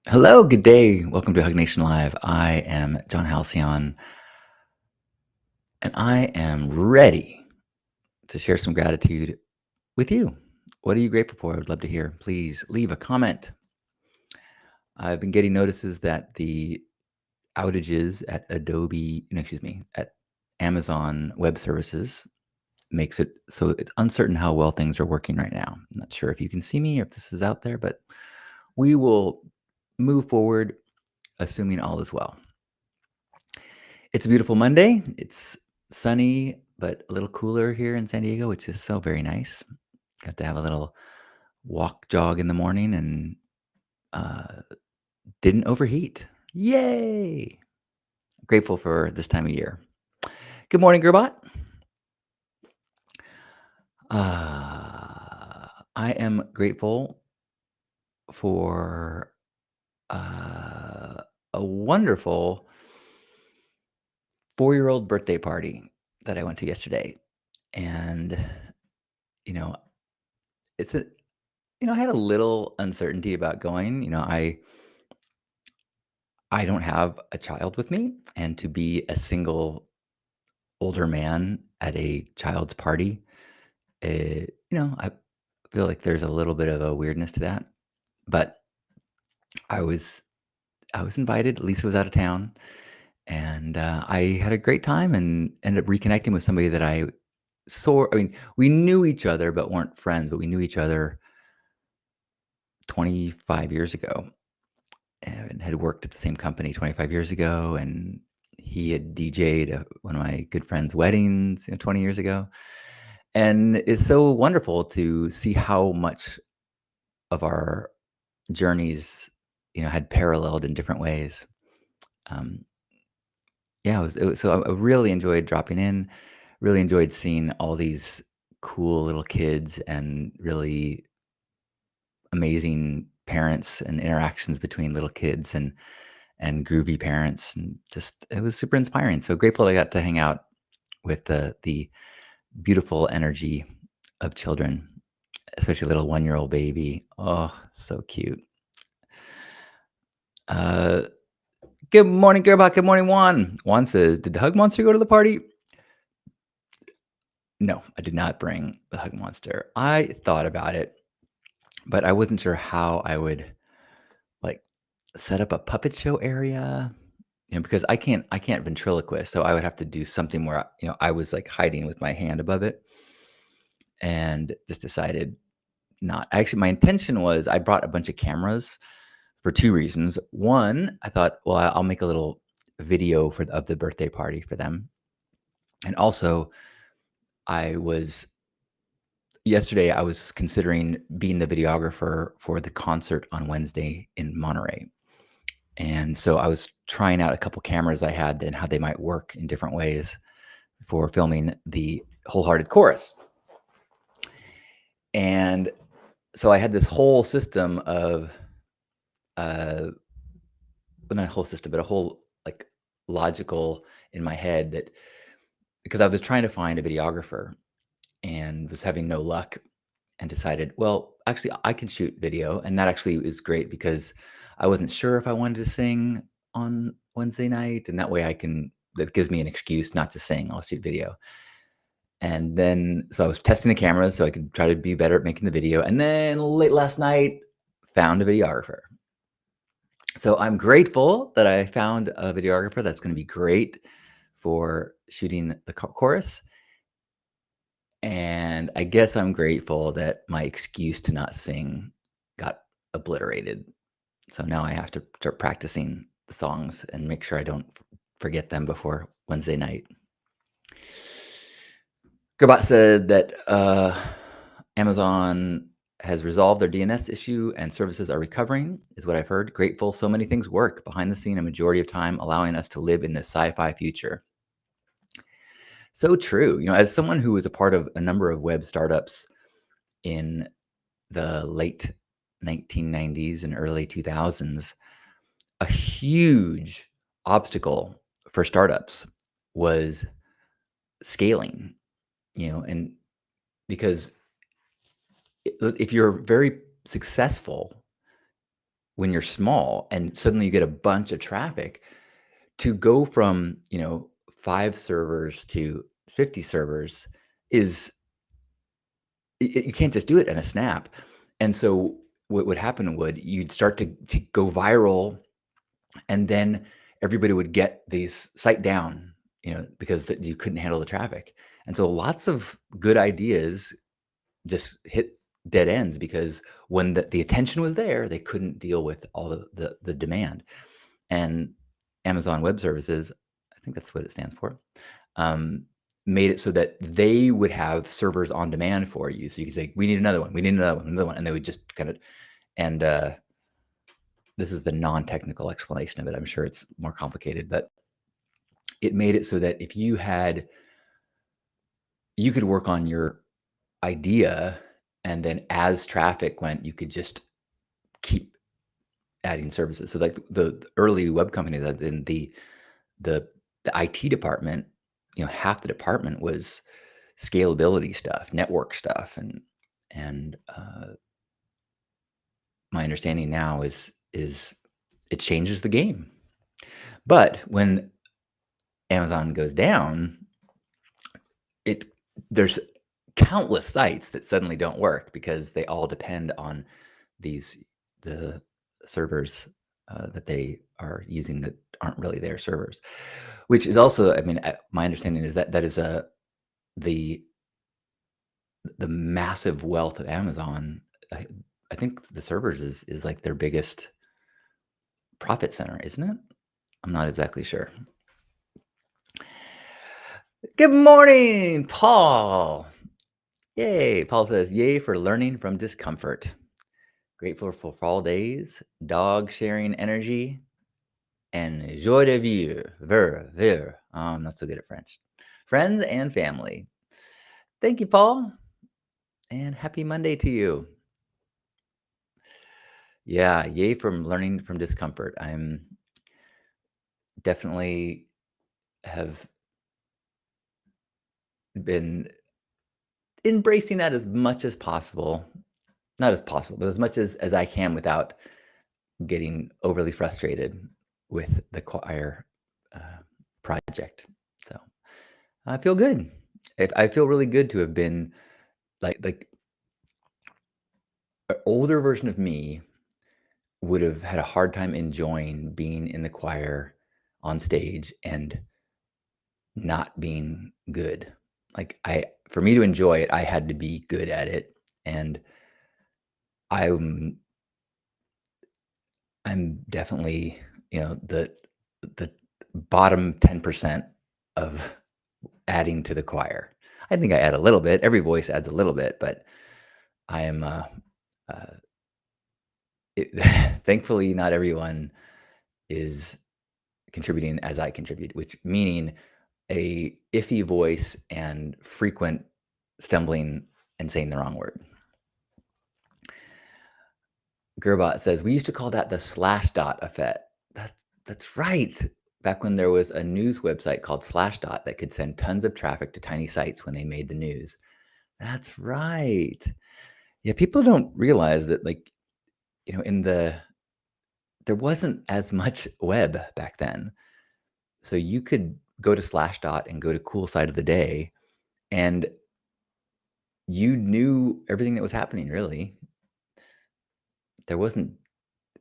Hello, good day. Welcome to Hug Nation Live. I am John Halcyon, and I am ready to share some gratitude with you. What are you grateful for? I would love to hear. Please leave a comment. I've been getting notices that the outages at Adobe, no, excuse me, at Amazon Web Services makes it so it's uncertain how well things are working right now. I'm not sure if you can see me or if this is out there, but we will move forward assuming all is well. It's a beautiful Monday. It's sunny, but a little cooler here in San Diego, which is so very nice. Got to have a little walk jog in the morning and uh, didn't overheat. Yay! Grateful for this time of year. Good morning, Gerbot. I am grateful for uh, a wonderful 4-year-old birthday party that I went to yesterday. And, you know, it's a I had a little uncertainty about going. I don't have a child with me, and to be a single older man at a child's party, I feel like there's a little bit of a weirdness to that. But I was I was invited. Lisa was out of town, and I had a great time and ended up reconnecting with somebody that I saw. I mean, we knew each other, but weren't friends. But we knew each other 25 years ago, and had worked at the same company 25 years ago, and he had DJ'd one of my good friend's weddings, 20 years ago. And it's so wonderful to see how much of our journeys, had paralleled in different ways. Um, yeah, so I really enjoyed dropping in, really enjoyed seeing all these cool little kids and really amazing parents and interactions between little kids and groovy parents, and just it was super inspiring. So grateful I got to hang out with the beautiful energy of children, especially a little 1-year-old baby. Oh, so cute. Uh, Good morning, Gerbach. Good morning, Juan. Juan says, "Did the hug monster go to the party?" No, I did not bring the hug monster. I thought about it, but I wasn't sure how I would like set up a puppet show area. Because I can't ventriloquist, so I would have to do something where, I was, like, hiding with my hand above it, and just decided not. Actually, my intention was I brought a bunch of cameras for 2 reasons. One, I thought, well, I'll make a little video of the birthday party for them, and also, I was yesterday, I was considering being the videographer for the concert on Wednesday in Monterey. And so I was trying out a couple cameras I had and how they might work in different ways for filming the Wholehearted Chorus. And so I had this whole system of, well, not a whole system, but a whole like logical in my head that because I was trying to find a videographer and was having no luck and decided, well, actually, I can shoot video. And that actually is great because I wasn't sure if I wanted to sing on Wednesday night. And that gives me an excuse not to sing. I'll shoot video. And then, so I was testing the cameras so I could try to be better at making the video. And then late last night, found a videographer. So I'm grateful that I found a videographer that's going to be great for shooting the chorus. And I guess I'm grateful that my excuse to not sing got obliterated. So now I have to start practicing the songs and make sure I don't forget them before Wednesday night. Gurbat said that Amazon has resolved their DNS issue and services are recovering, is what I've heard. Grateful so many things work behind the scene a majority of time, allowing us to live in this sci-fi future. So true. As someone who was a part of a number of web startups in the late 1990s and early 2000s, a huge obstacle for startups was scaling, and because if you're very successful, when you're small and suddenly you get a bunch of traffic, to go from, 5 servers to 50 servers is you can't just do it in a snap. And so what would happen would you'd start to go viral, and then everybody would get these site down, because you couldn't handle the traffic. And so lots of good ideas just hit dead ends because when the attention was there, they couldn't deal with all the demand. And Amazon Web Services, I think that's what it stands for, um, made it so that they would have servers on demand for you. So you could say, "We need another one. We need another one. Another one," and they would just kind of. And this is the non-technical explanation of it. I'm sure it's more complicated, but it made it so that if you could work on your idea, and then as traffic went, you could just keep adding services. So like the early web companies that in the IT department, half the department was scalability stuff, network stuff, and my understanding now is it changes the game. But when Amazon goes down, it there's countless sites that suddenly don't work because they all depend on these the servers that they are using that aren't really their servers, which is also, I mean, my understanding is that that is the the massive wealth of Amazon. I, I think the servers is like their biggest profit center, isn't it? I'm not exactly sure. Good morning, Paul. Yay. Paul says, "Yay for learning from discomfort. Grateful for fall days, dog sharing energy, and joie de vivre. Vivre. I'm not so good at French. Friends and family." Thank you, Paul, and happy Monday to you. Yeah, yay from learning from discomfort. I'm definitely have been embracing that as much as possible. Not as possible, but as much as I can without getting overly frustrated with the choir uh, project. So I feel good. I feel really good to have been like an older version of me would have had a hard time enjoying being in the choir on stage and not being good. Like for me to enjoy it, I had to be good at it, and I'm I'm definitely, the bottom 10% of adding to the choir. I think I add a little bit. Every voice adds a little bit, but I am, uh, it, thankfully, not everyone is contributing as I contribute, which meaning a iffy voice and frequent stumbling and saying the wrong word. Gerbot says, "We used to call that the slash dot effect." That's right. Back when there was a news website called Slashdot that could send tons of traffic to tiny sites when they made the news. That's right. Yeah, people don't realize that, like, in there wasn't as much web back then. So you could go to Slashdot and go to Cool Site of the Day, and you knew everything that was happening, really. There wasn't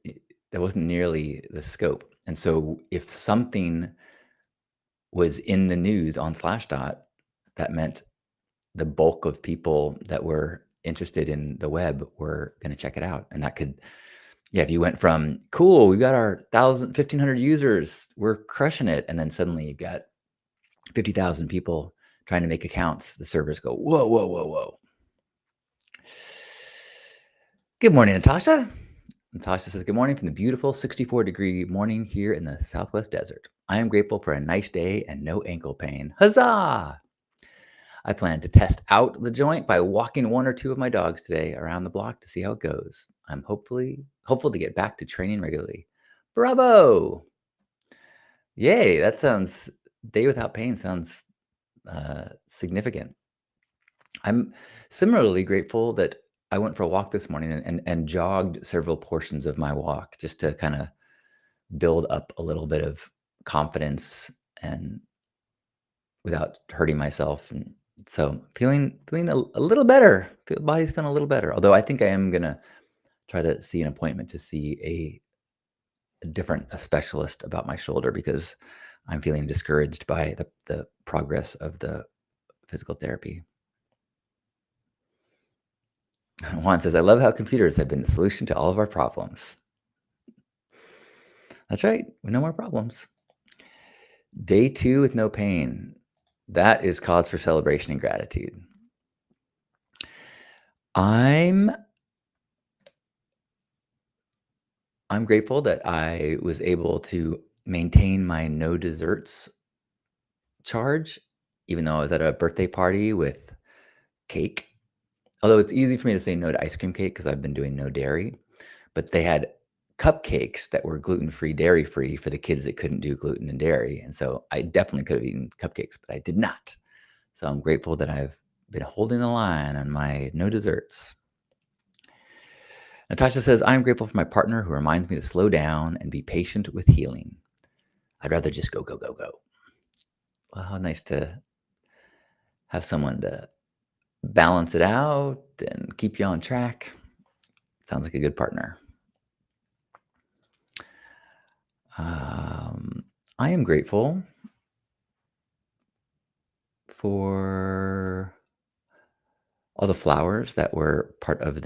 i- there wasn't nearly the scope. And so if something was in the news on Slashdot, that meant the bulk of people that were interested in the web were going to check it out. And that could, yeah, if you went from cool, we've got our 1,500 users, we're crushing it, and then suddenly you've got 50,000 people trying to make accounts, the servers go, whoa, whoa, whoa, whoa. Good morning, Natasha. Natasha says, "Good morning from the beautiful 64-degree morning here in the Southwest Desert. I am grateful for a nice day and no ankle pain. Huzzah! I plan to test out the joint by walking one or two of my dogs today around the block to see how it goes. I'm hopeful to get back to training regularly. Bravo! Yay! That sounds day without pain sounds significant. I'm similarly grateful that I went for a walk this morning and jogged several portions of my walk just to kinda build up a little bit of confidence and without hurting myself, and so feeling a little better. Feel body's feeling a little better, although I think I am gonna try to see an appointment to see a specialist about my shoulder because I'm feeling discouraged by the progress of the physical therapy. Juan says, "I love how computers have been the solution to all of our problems." That's right. No more problems. Day 2 with no pain. That is cause for celebration and gratitude. I'm I'm grateful that I was able to maintain my no desserts charge, even though I was at a birthday party with cake. Although it's easy for me to say no to ice cream cake because I've been doing no dairy, but they had cupcakes that were gluten-free, dairy-free for the kids that couldn't do gluten and dairy, and so I definitely could have eaten cupcakes, but I did not. So I'm grateful that I've been holding the line on my no desserts. Natasha says, "I'm grateful for my partner who reminds me to slow down and be patient with healing. I'd rather just go, go, go, go." Well, how nice to have someone to balance it out and keep you on track. Sounds like a good partner. Um, I am grateful for all the flowers that were part of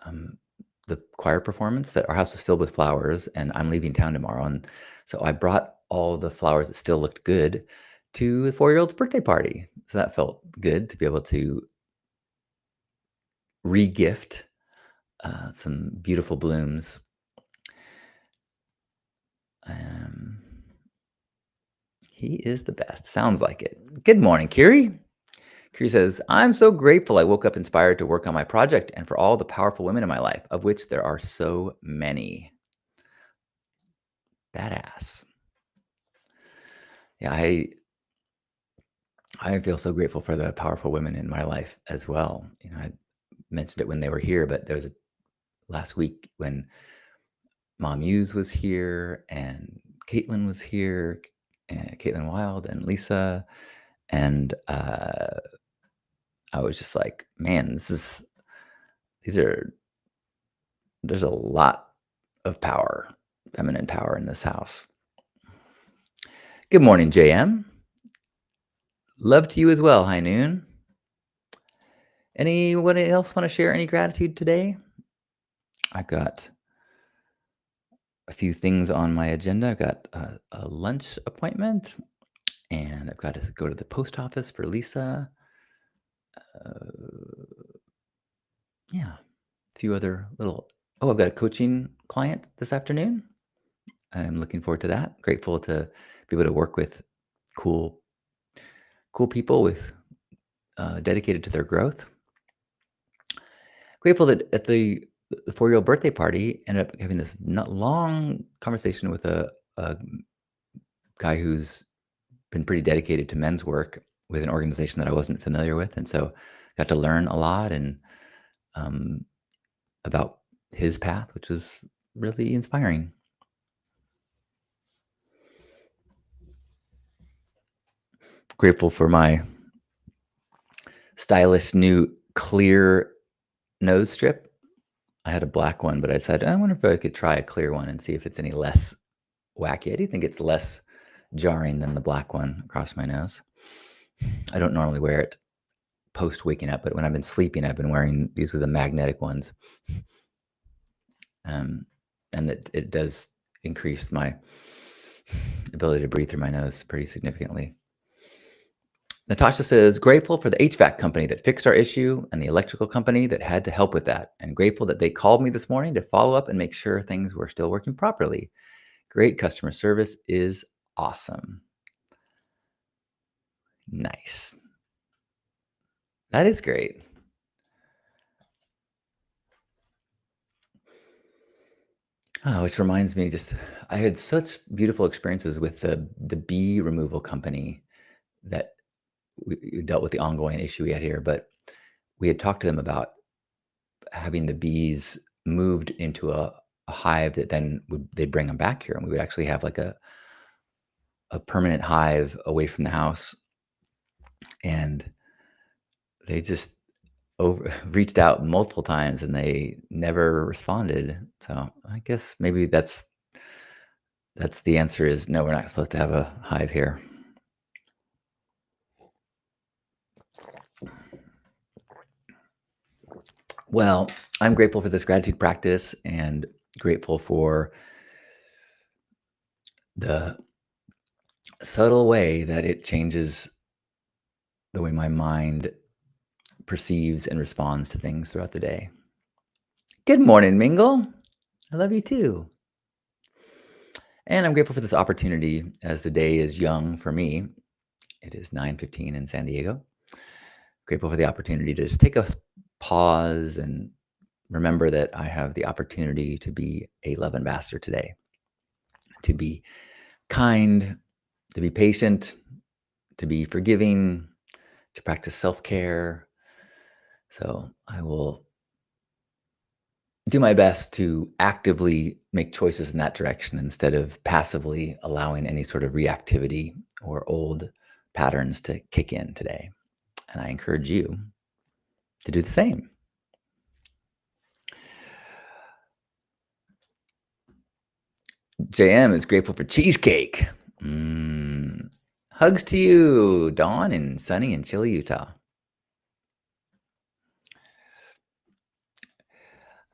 um, the choir performance. That our house was filled with flowers, and I'm leaving town tomorrow, and so I brought all the flowers that still looked good to the 4-year-old's birthday party. So that felt good to be able to re-gift some beautiful blooms. Um, he is the best. Sounds like it. Good morning, Kiri. Kiri says, "I'm so grateful I woke up inspired to work on my project and for all the powerful women in my life, of which there are so many." Badass. Yeah, I feel so grateful for the powerful women in my life as well. I mentioned it when they were here, but there was a last week when Mom Hughes was here and Caitlin was here, and Caitlin Wild and Lisa, and I was just like, man, these are there's a lot of power, feminine power in this house. Good morning, JM. Love to you as well. High noon. Anyone else want to share any gratitude today? I've got a few things on my agenda. I've got a lunch appointment, and I've got to go to the post office for Lisa. Uh, yeah, a few other little. Oh, I've got a coaching client this afternoon. I'm looking forward to that. Grateful to be able to work with cool, cool people with dedicated to their growth. Grateful that at the 4-year-old birthday party, ended up having this not long conversation with a guy who's been pretty dedicated to men's work with an organization that I wasn't familiar with, and so got to learn a lot and um, about his path, which was really inspiring. Grateful for my stylish new clear nose strip. I had a black one, but I decided I wonder if I could try a clear one and see if it's any less wacky. I do think it's less jarring than the black one across my nose. I don't normally wear it post waking up, but when I've been sleeping, I've been wearing these are the magnetic ones, and it does increase my ability to breathe through my nose pretty significantly. Natasha says, "Grateful for the HVAC company that fixed our issue and the electrical company that had to help with that, and grateful that they called me this morning to follow up and make sure things were still working properly. Great customer service is awesome." Nice. That is great. Oh, which reminds me, just I had such beautiful experiences with the bee removal company that we dealt with the ongoing issue we had here, but we had talked to them about having the bees moved into a hive that then they'd bring them back here, and we would actually have like a permanent hive away from the house, and they just over reached out multiple times and they never responded. So I guess maybe that's the answer is no, we're not supposed to have a hive here. Well, I'm grateful for this gratitude practice and grateful for the subtle way that it changes the way my mind perceives and responds to things throughout the day. Good morning, Mingle. I love you too. And I'm grateful for this opportunity as the day is young for me. It is 9:15 in San Diego. Grateful for the opportunity to just take a pause and remember that I have the opportunity to be a love ambassador today, to be kind, to be patient, to be forgiving, to practice self-care. So I will do my best to actively make choices in that direction instead of passively allowing any sort of reactivity or old patterns to kick in today. And I encourage you to do the same. JM is grateful for cheesecake. Hugs to you, Dawn and Sunny in Chile, Utah.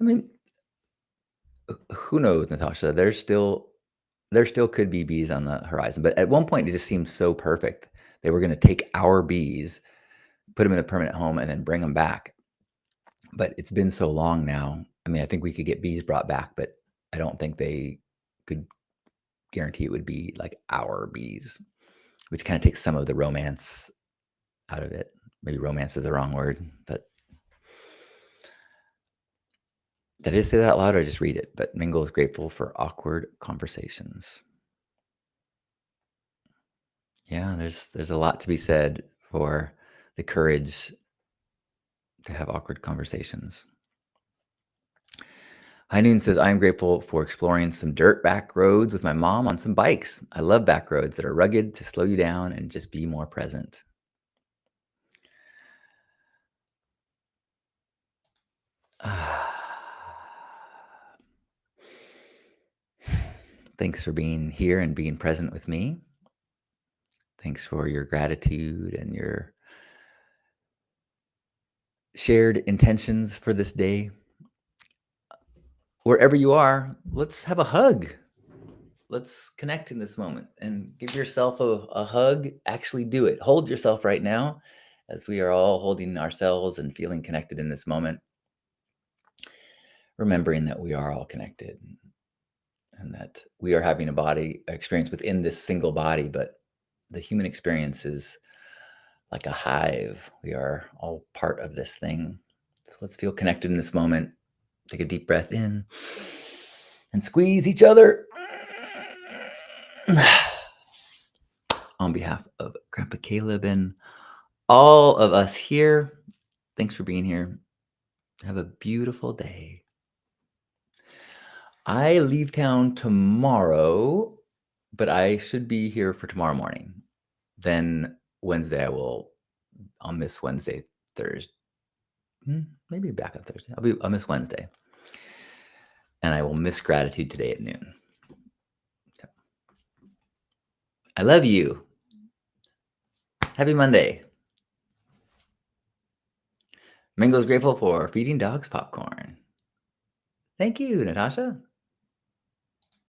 I mean, who knows, Natasha? There still could be bees on the horizon, but at one point it just seemed so perfect. They were going to take our bees, put them in a permanent home, and then bring them back. But it's been so long now. I mean, I think we could get bees brought back, but I don't think they could guarantee it would be like our bees, which kind of takes some of the romance out of it. Maybe romance is the wrong word, but did I just say that out loud or just read it? But Mingle is grateful for awkward conversations. Yeah, there's a lot to be said for the courage to have awkward conversations. High Noon says, I am grateful for exploring some dirt back roads with my mom on some bikes. I love back roads that are rugged to slow you down and just be more present. Thanks for being here and being present with me. Thanks for your gratitude and your shared intentions for this day. Wherever you are, let's have a hug. Let's connect in this moment and give yourself a hug. Actually, do it. Hold yourself right now as we are all holding ourselves and feeling connected in this moment, remembering that we are all connected and that we are having a body experience within this single body, but the human experience is like a hive. We are all part of this thing. So let's feel connected in this moment. Take a deep breath in and squeeze each other. On behalf of Grandpa Caleb and all of us here, thanks for being here. Have a beautiful day. I leave town tomorrow, but I should be here for tomorrow morning. Then Wednesday, I'll miss Wednesday, Thursday. Maybe back on Thursday. I'll miss Wednesday. And I will miss gratitude today at noon. So, I love you. Happy Monday. Mingo's grateful for feeding dogs popcorn. Thank you, Natasha.